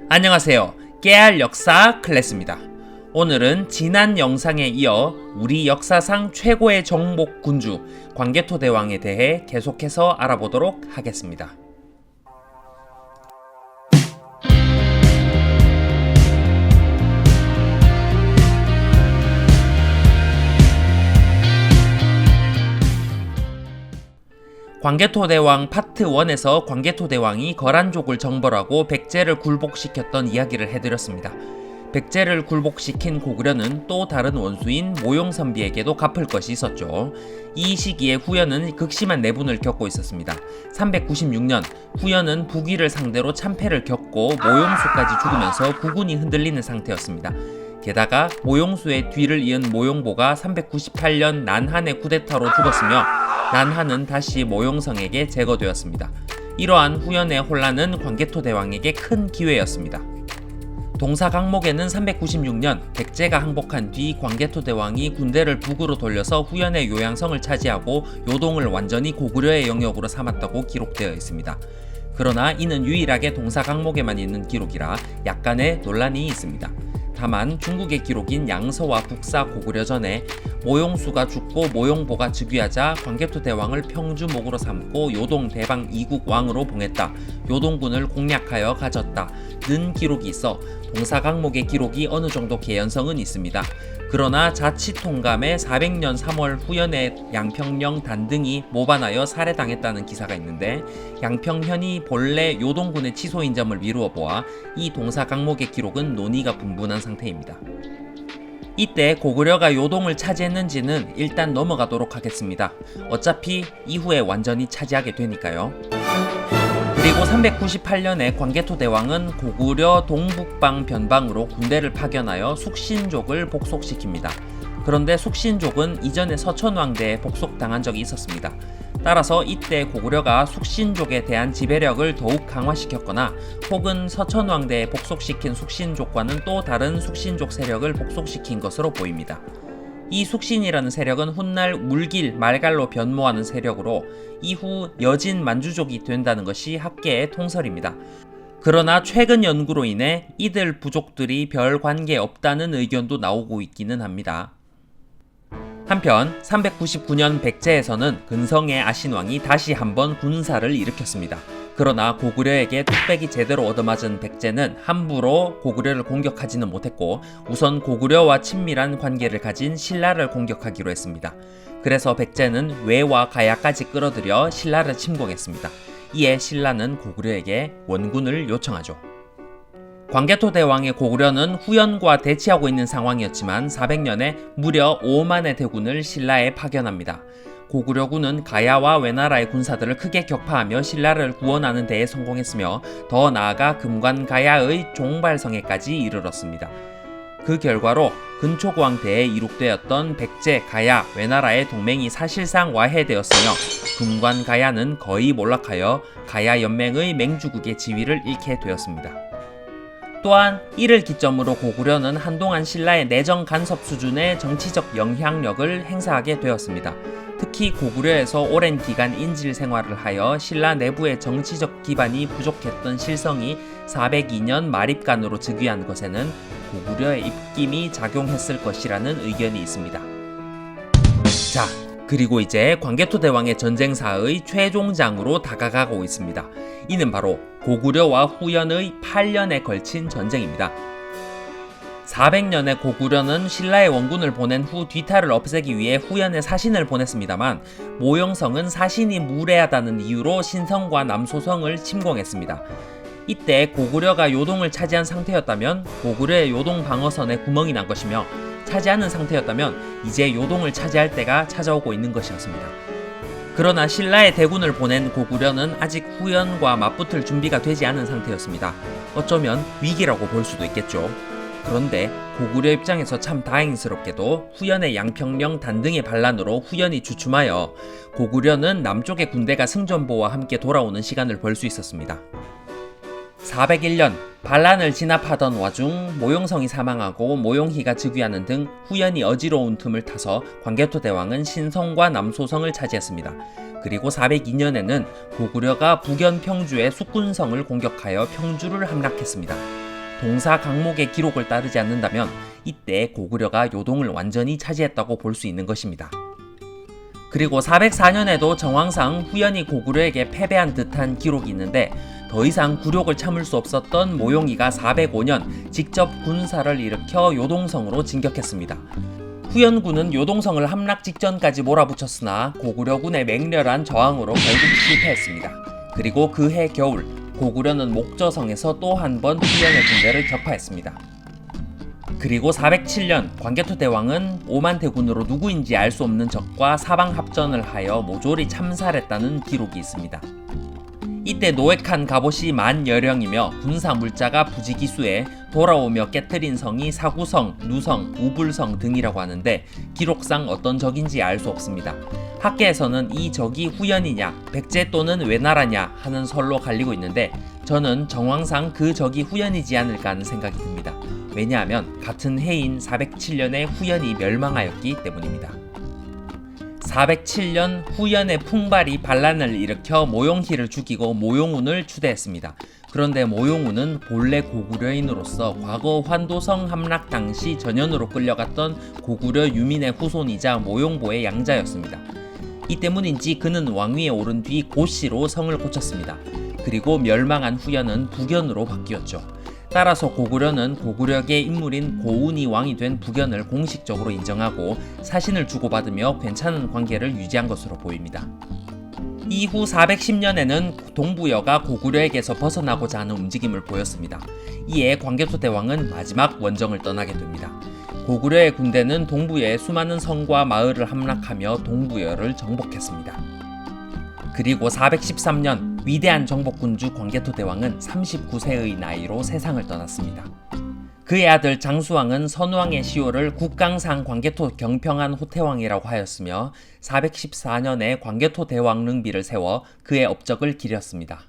안녕하세요. 깨알 역사 클래스입니다. 오늘은 지난 영상에 이어 우리 역사상 최고의 정복 군주 광개토대왕에 대해 계속해서 알아보도록 하겠습니다. 광개토대왕 파트 1에서 광개토대왕이 거란족을 정벌하고 백제를 굴복시켰던 이야기를 해드렸습니다. 백제를 굴복시킨 고구려는 또 다른 원수인 모용선비에게도 갚을 것이 있었죠. 이 시기에 후연은 극심한 내분을 겪고 있었습니다. 396년 후연은 북위를 상대로 참패를 겪고 모용수까지 죽으면서 국운이 흔들리는 상태였습니다. 게다가 모용수의 뒤를 이은 모용보가 398년 난한의 쿠데타로 죽었으며 난한은 다시 모용성에게 제거되었습니다. 이러한 후연의 혼란은 광개토대왕에게 큰 기회였습니다. 동사강목에는 396년 백제가 항복한 뒤 광개토대왕이 군대를 북으로 돌려서 후연의 요양성을 차지하고 요동을 완전히 고구려의 영역으로 삼았다고 기록되어 있습니다. 그러나 이는 유일하게 동사강목에만 있는 기록이라 약간의 논란이 있습니다. 다만 중국의 기록인 양서와 북사 고구려전에 모용수가 죽고 모용보가 즉위하자 광개토대왕을 평주목으로 삼고 요동 대방 이국 왕으로 봉했다. 요동군을 공략하여 가졌다. 는 기록이 있어 동사강목의 기록이 어느 정도 개연성은 있습니다. 그러나 자치통감의 400년 3월 후연의 양평령 단등이 모반하여 살해당했다는 기사가 있는데 양평현이 본래 요동군의 치소인 점을 미루어 보아 이 동사강목의 기록은 논의가 분분한 상태입니다. 이때 고구려가 요동을 차지했는지는 일단 넘어가도록 하겠습니다. 어차피 이후에 완전히 차지하게 되니까요. 그리고 398년에 광개토대왕은 고구려 동북방 변방으로 군대를 파견하여 숙신족을 복속시킵니다. 그런데 숙신족은 이전에 서천왕대에 복속당한 적이 있었습니다. 따라서 이때 고구려가 숙신족에 대한 지배력을 더욱 강화시켰거나 혹은 서천왕대에 복속시킨 숙신족과는 또 다른 숙신족 세력을 복속시킨 것으로 보입니다. 이 숙신이라는 세력은 훗날 물길, 말갈로 변모하는 세력으로 이후 여진 만주족이 된다는 것이 학계의 통설입니다. 그러나 최근 연구로 인해 이들 부족들이 별 관계 없다는 의견도 나오고 있기는 합니다. 한편 399년 백제에서는 근성의 아신왕이 다시 한번 군사를 일으켰습니다. 그러나 고구려에게 뚝배기 제대로 얻어맞은 백제는 함부로 고구려를 공격하지는 못했고 우선 고구려와 친밀한 관계를 가진 신라를 공격하기로 했습니다. 그래서 백제는 외와 가야까지 끌어들여 신라를 침공했습니다. 이에 신라는 고구려에게 원군을 요청하죠. 광개토대왕의 고구려는 후연과 대치하고 있는 상황이었지만 400년에 무려 5만의 대군을 신라에 파견합니다. 고구려군은 가야와 외나라의 군사들을 크게 격파하며 신라를 구원하는 데에 성공했으며 더 나아가 금관가야의 종발성에까지 이르렀습니다. 그 결과로 근초고왕 때에 이룩되었던 백제, 가야, 외나라의 동맹이 사실상 와해되었으며 금관가야는 거의 몰락하여 가야연맹의 맹주국의 지위를 잃게 되었습니다. 또한 이를 기점으로 고구려는 한동안 신라의 내정 간섭 수준의 정치적 영향력을 행사하게 되었습니다. 특히 고구려에서 오랜 기간 인질 생활을 하여 신라 내부의 정치적 기반이 부족했던 실성이 402년 마립간으로 즉위한 것에는 고구려의 입김이 작용했을 것이라는 의견이 있습니다. 자, 그리고 이제 광개토대왕의 전쟁사의 최종장으로 다가가고 있습니다. 이는 바로 고구려와 후연의 8년에 걸친 전쟁입니다. 400년에 고구려는 신라의 원군을 보낸 후 뒤탈을 없애기 위해 후연에 사신을 보냈습니다만 모용성은 사신이 무례하다는 이유로 신성과 남소성을 침공했습니다. 이때 고구려가 요동을 차지한 상태였다면 고구려의 요동 방어선에 구멍이 난 것이며 차지하는 상태였다면 이제 요동을 차지할 때가 찾아오고 있는 것이었습니다. 그러나 신라의 대군을 보낸 고구려는 아직 후연과 맞붙을 준비가 되지 않은 상태였습니다. 어쩌면 위기라고 볼 수도 있겠죠. 그런데 고구려 입장에서 참 다행스럽게도 후연의 양평령 단등의 반란으로 후연이 주춤하여 고구려는 남쪽의 군대가 승전보와 함께 돌아오는 시간을 벌 수 있었습니다. 401년 반란을 진압하던 와중 모용성이 사망하고 모용희가 즉위하는 등 후연이 어지러운 틈을 타서 광개토대왕은 신성과 남소성을 차지했습니다. 그리고 402년에는 고구려가 북연 평주의 숙군성을 공격하여 평주를 함락했습니다. 동사 강목의 기록을 따르지 않는다면 이때 고구려가 요동을 완전히 차지했다고 볼 수 있는 것입니다. 그리고 404년에도 정황상 후연이 고구려에게 패배한 듯한 기록이 있는데 더 이상 굴욕을 참을 수 없었던 모용이가 405년 직접 군사를 일으켜 요동성으로 진격했습니다. 후연군은 요동성을 함락 직전까지 몰아붙였으나 고구려군의 맹렬한 저항으로 결국 실패했습니다. 그리고 그해 겨울 고구려는 목저성에서 또 한 번 후연의 군대를 격파했습니다. 그리고 407년 광개토 대왕은 오만대군으로 누구인지 알 수 없는 적과 사방합전을 하여 모조리 참살했다는 기록이 있습니다. 이때 노획한 갑옷이 10,000여령이며 군사 물자가 부지기수에 돌아오며 깨뜨린 성이 사구성, 누성, 우불성 등이라고 하는데 기록상 어떤 적인지 알 수 없습니다. 학계에서는 이 적이 후연이냐, 백제 또는 외나라냐 하는 설로 갈리고 있는데 저는 정황상 그 적이 후연이지 않을까 하는 생각이 듭니다. 왜냐하면 같은 해인 407년에 후연이 멸망하였기 때문입니다. 407년 후연의 풍발이 반란을 일으켜 모용희를 죽이고 모용운을 추대했습니다. 그런데 모용운은 본래 고구려인으로서 과거 환도성 함락 당시 전현으로 끌려갔던 고구려 유민의 후손이자 모용보의 양자였습니다. 이 때문인지 그는 왕위에 오른 뒤 고씨로 성을 고쳤습니다. 그리고 멸망한 후연은 북연으로 바뀌었죠. 따라서 고구려는 고구려계 인물인 고운이 왕이 된 북연을 공식적으로 인정하고 사신을 주고받으며 괜찮은 관계를 유지한 것으로 보입니다. 이후 410년에는 동부여가 고구려에게서 벗어나고자 하는 움직임을 보였습니다. 이에 광개토 대왕은 마지막 원정을 떠나게 됩니다. 고구려의 군대는 동부여의 수많은 성과 마을을 함락하며 동부여를 정복했습니다. 그리고 413년 위대한 정복군주 광개토 대왕은 39세의 나이로 세상을 떠났습니다. 그의 아들 장수왕은 선왕의 시호를 국강상 광개토 경평한 호태왕이라고 하였으며 414년에 광개토 대왕 릉비를 세워 그의 업적을 기렸습니다.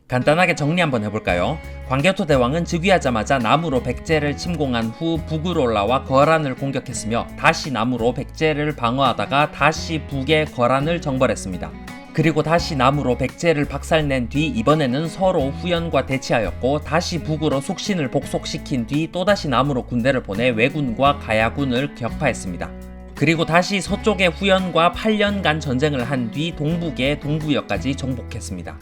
간단하게 정리 한번 해볼까요? 광개토 대왕은 즉위하자마자 남으로 백제를 침공한 후 북으로 올라와 거란을 공격했으며 다시 남으로 백제를 방어하다가 다시 북의 거란을 정벌했습니다. 그리고 다시 남으로 백제를 박살낸 뒤 이번에는 서로 후연과 대치하였고 다시 북으로 숙신을 복속시킨 뒤 또다시 남으로 군대를 보내 왜군과 가야군을 격파했습니다. 그리고 다시 서쪽의 후연과 8년간 전쟁을 한 뒤 동북의 동부여까지 정복했습니다.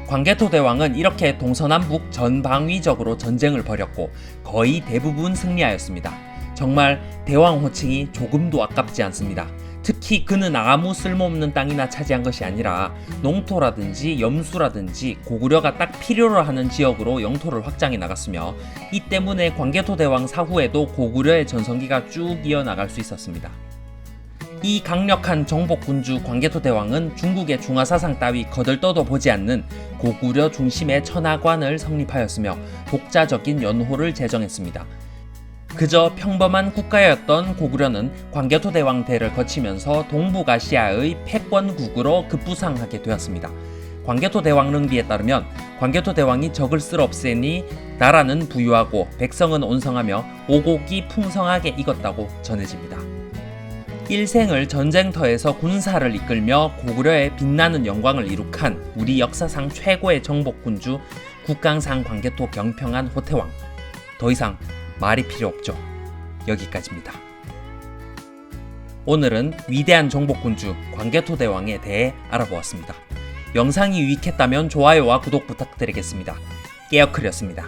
광개토 대왕은 이렇게 동서남북 전방위적으로 전쟁을 벌였고 거의 대부분 승리하였습니다. 정말 대왕 호칭이 조금도 아깝지 않습니다. 특히 그는 아무 쓸모없는 땅이나 차지한 것이 아니라 농토라든지 염수라든지 고구려가 딱 필요로 하는 지역으로 영토를 확장해 나갔으며 이 때문에 광개토 대왕 사후에도 고구려의 전성기가 쭉 이어나갈 수 있었습니다. 이 강력한 정복군주 광개토 대왕은 중국의 중화사상 따위 거들떠도 보지 않는 고구려 중심의 천하관을 성립하였으며 독자적인 연호를 제정했습니다. 그저 평범한 국가였던 고구려는 광개토 대왕 대를 거치면서 동북아시아의 패권국으로 급부상하게 되었습니다. 광개토 대왕 릉비에 따르면 광개토 대왕이 적을 쓸 없애니 나라는 부유하고 백성은 온성하며 오곡이 풍성하게 익었다고 전해집니다. 일생을 전쟁터에서 군사를 이끌며 고구려의 빛나는 영광을 이룩한 우리 역사상 최고의 정복군주 국강상 광개토 경평한 호태왕. 더 이상 말이 필요 없죠. 여기까지입니다. 오늘은 위대한 정복군주 광개토 대왕에 대해 알아보았습니다. 영상이 유익했다면 좋아요와 구독 부탁드리겠습니다. 깨어클이었습니다.